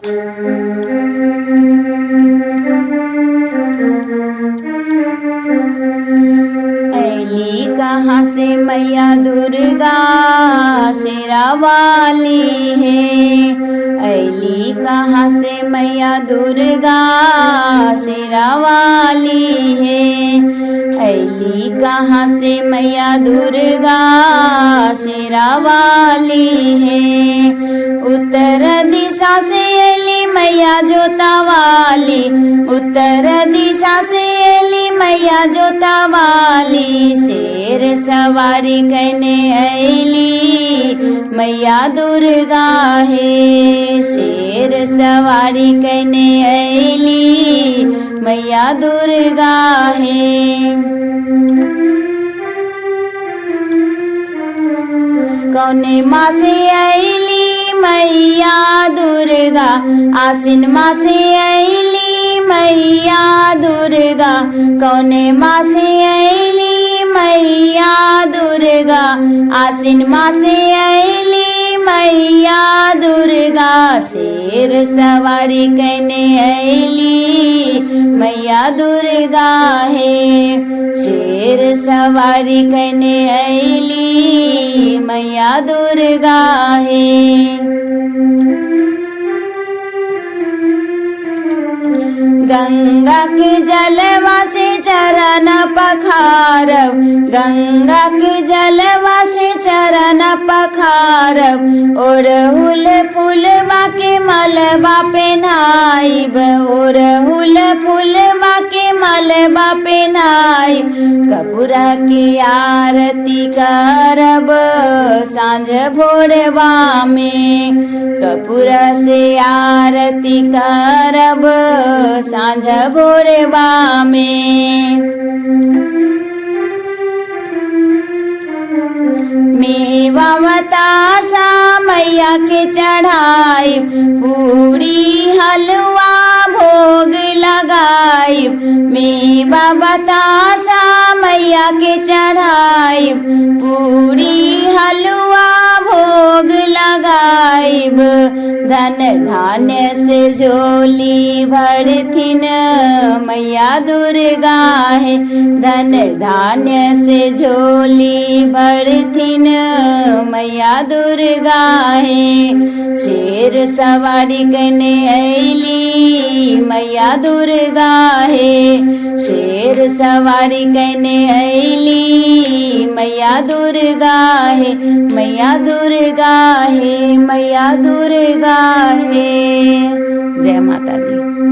ऐली कहाँ से मैया दुर्गा शेरा वाली है। ऐली कहाँ से मैया दुर्गा शेरा वाली है। ऐली कहाँ से मैया दुर्गा शेरा वाली है। उत्तर दिशा से ऐली मैया जोता वाली। उत्तर दिशा से ऐली मैया जोता वाली। शेर सवारी करने ऐली मैया दुर्गा है। शेर सवारी करने ऐली मैया दुर्गा है। कौने माँ से ऐली मैया दुर्गा। आसिन माँ से ऐली मैया दुर्गा। कौने माँ से ऐली मैया दुर्गा। आसिन माँ से ऐली मैया दुर्गा। शेर सवारी करने ऐली मैया दुर्गा है। शेर सवारी करने ऐली मैया दुर्गा है। गंगा के जलवा से चरण पखारब। गंगा के जलवा से चरण पखारब। ओरहुल फूलवा के मलबा पहनाइब। ओरहुल फूलवा के मलबा पहनाइब। कपूरा की आरती करब सांझ भोरवा में। कपूरा से आरती करब सांझ भोरवा में। मेवा बतासा मैया के चढ़ाई। पूरी हलवा भोग लगाई। मेवा बतासा मैया के चढ़ाई। पूरी हलवा भोग लगाइब। धन धान्य से झोली भरथिन मैया दुर्गा है। धन धान्य से झोली भरथिन मैया दुर्गा है। शेर सवारी करने ऐली मैया दुर्गा है। शेर सवारी करने ऐली मैया दुर्गा है। मैया दुर्गा है। मैया दुर्गा है। जय माता दी।